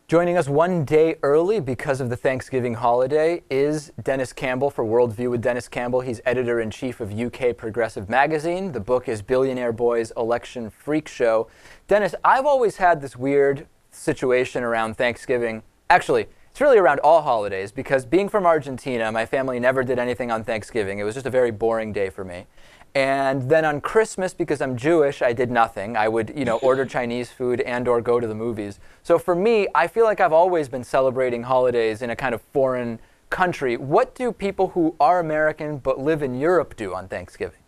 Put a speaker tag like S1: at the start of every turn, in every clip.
S1: Joining us one day early because of the Thanksgiving holiday is Denis Campbell for Worldview with Denis Campbell. He's editor-in-chief of UK Progressive Magazine. The book is Billionaire Boy's Election Freak Show. Denis, I've always had this weird situation around Thanksgiving. Actually, it's really around all holidays because being from Argentina, my family never did anything on Thanksgiving. It was just a very boring day for me. And then on Christmas, because I'm Jewish, I did nothing. I would, order Chinese food and or go to the movies. So for me, I feel like I've always been celebrating holidays in a kind of foreign country. What do people who are American but live in Europe do on Thanksgiving?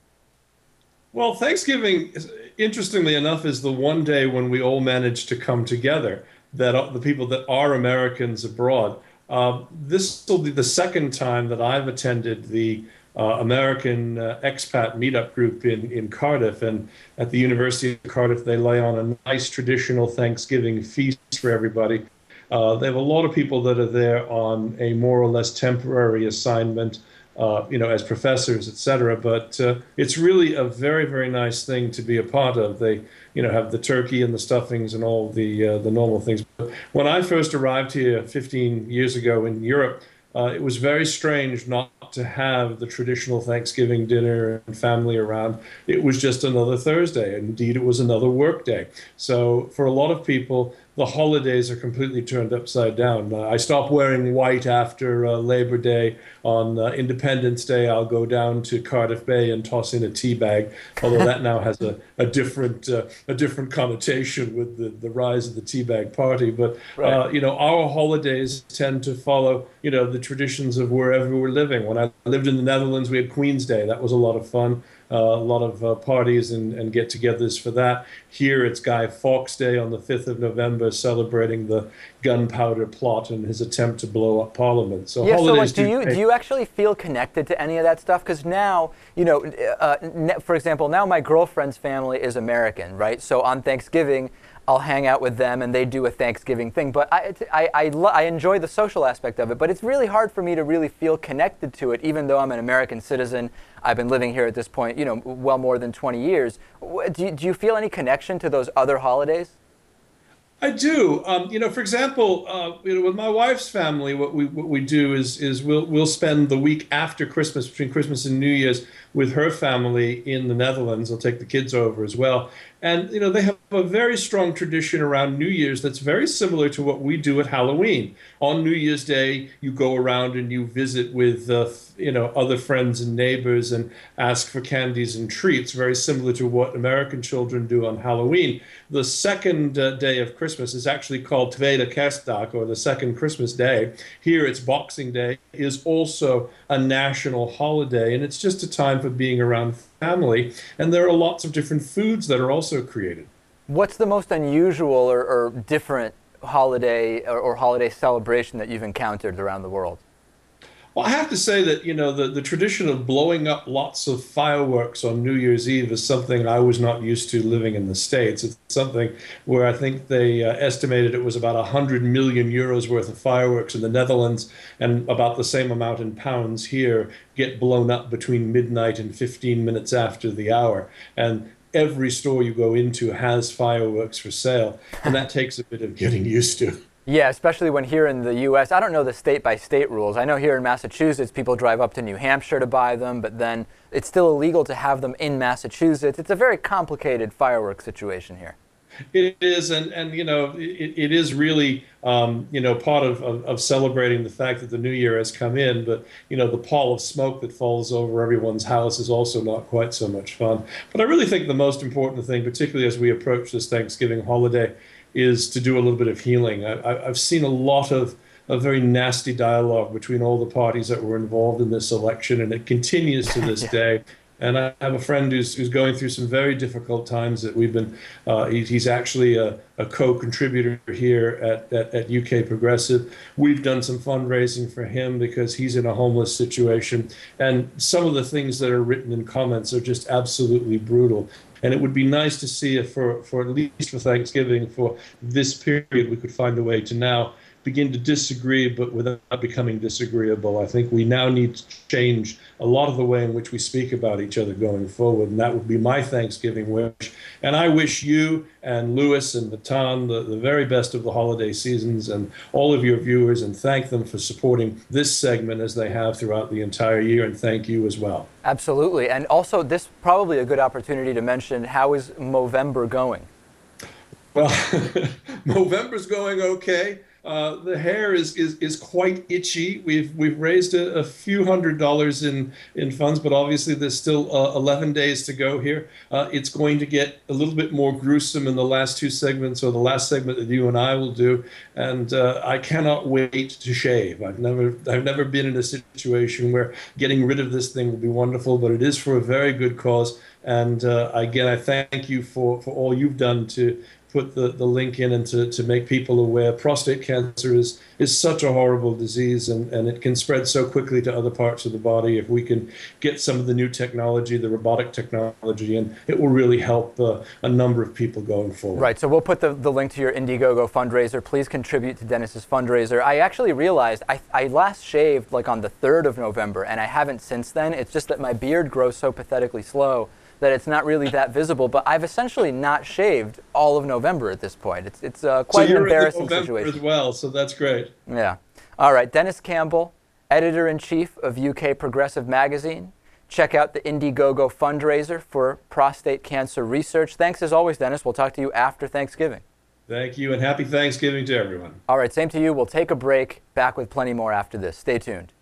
S2: Well, Thanksgiving, interestingly enough, is the one day when we all manage to come together, that the people that are Americans abroad. This will be the second time that I've attended the American expat meetup group in Cardiff, and at the University of Cardiff they lay on a nice traditional Thanksgiving feast for everybody. They have a lot of people that are there on a more or less temporary assignment, as professors, etc. But it's really a very, very nice thing to be a part of. They, have the turkey and the stuffings and all the normal things. But when I first arrived here 15 years ago in Europe, it was very strange not to have the traditional Thanksgiving dinner and family around. It was just another Thursday. Indeed, it was another work day. So for a lot of people, the holidays are completely turned upside down. I stopped wearing white after Labor Day. On Independence Day, I'll go down to Cardiff Bay and toss in a tea bag, although that now has a different connotation with the rise of the tea bag party. But
S1: Right.
S2: our holidays tend to follow the traditions of wherever we're living. When I lived in the Netherlands, we had Queen's Day. That was a lot of fun. A lot of parties and get-togethers for that. Here it's Guy Fawkes Day on the 5th of November, celebrating the gunpowder plot and his attempt to blow up Parliament. So
S1: Yeah, so
S2: holidays
S1: do you actually feel connected to any of that stuff? Because now, for example, now my girlfriend's family is American, right? So on Thanksgiving, I'll hang out with them and they do a Thanksgiving thing. But I enjoy the social aspect of it. But it's really hard for me to really feel connected to it, even though I'm an American citizen. I've been living here at this point, well more than 20 years. Do you feel any connection to those other holidays?
S2: I do. For example, with my wife's family, what we do is we'll spend the week after Christmas, between Christmas and New Year's, with her family in the Netherlands. I'll take the kids over as well. And, they have a very strong tradition around New Year's that's very similar to what we do at Halloween. On New Year's Day, you go around and you visit with, other friends and neighbors and ask for candies and treats, very similar to what American children do on Halloween. The second day of Christmas is actually called Tweede Kerstdag, or the second Christmas day. Here it's Boxing Day, is also a national holiday, and it's just a time for being around family. And there are lots of different foods that are also created. What's
S1: the most unusual or different holiday or holiday celebration that you've encountered around the world?
S2: Well, I have to say that, the tradition of blowing up lots of fireworks on New Year's Eve is something I was not used to living in the States. It's something where I think they estimated it was about 100 million euros worth of fireworks in the Netherlands, and about the same amount in pounds here get blown up between midnight and 15 minutes after the hour. And every store you go into has fireworks for sale, and that takes a bit of getting used to.
S1: Yeah, especially when here in the U.S., I don't know the state-by-state rules. I know here in Massachusetts, people drive up to New Hampshire to buy them, but then it's still illegal to have them in Massachusetts. It's a very complicated fireworks situation here.
S2: It is, and it is really, part of celebrating the fact that the new year has come in, but, the pall of smoke that falls over everyone's house is also not quite so much fun. But I really think the most important thing, particularly as we approach this Thanksgiving holiday, is to do a little bit of healing. I've seen a lot of a very nasty dialogue between all the parties that were involved in this election, and it continues to this day. And I have a friend who's going through some very difficult times that we've been, he's actually a co-contributor here at UK Progressive. We've done some fundraising for him because he's in a homeless situation. And some of the things that are written in comments are just absolutely brutal. And it would be nice to see if for at least for Thanksgiving, for this period, we could find a way to now begin to disagree, but without becoming disagreeable. I think we now need to change a lot of the way in which we speak about each other going forward. And that would be my Thanksgiving wish. And I wish you and Lewis and Baton the very best of the holiday seasons and all of your viewers, and thank them for supporting this segment as they have throughout the entire year. And thank you as well.
S1: Absolutely. And also, this probably a good opportunity to mention, how is Movember going?
S2: Well, Movember's going okay. The hair is quite itchy. We've raised a few $100s in funds, but obviously there's still 11 days to go here. It's going to get a little bit more gruesome in the last two segments, or the last segment that you and I will do. And I cannot wait to shave. I've never been in a situation where getting rid of this thing will be wonderful, but it is for a very good cause. And again, I thank you for all you've done to put the link in and to make people aware. Prostate cancer is such a horrible disease, and it can spread so quickly to other parts of the body. If we can get some of the new technology, the robotic technology, and it will really help a number of people going forward.
S1: Right, so we'll put the link to your Indiegogo fundraiser. Please contribute to Dennis's fundraiser. I actually realized I last shaved like on the 3rd of November, and I haven't since then. It's just that my beard grows so pathetically slow that it's not really that visible, but I've essentially not shaved all of November at this point. It's quite an embarrassing situation.
S2: As well, so that's great.
S1: Yeah. All right, Denis Campbell, editor-in-chief of UK Progressive Magazine. Check out the Indiegogo fundraiser for prostate cancer research. Thanks as always, Denis. We'll talk to you after Thanksgiving.
S2: Thank you, and happy Thanksgiving to everyone.
S1: All right, same to you. We'll take a break. Back with plenty more after this. Stay tuned.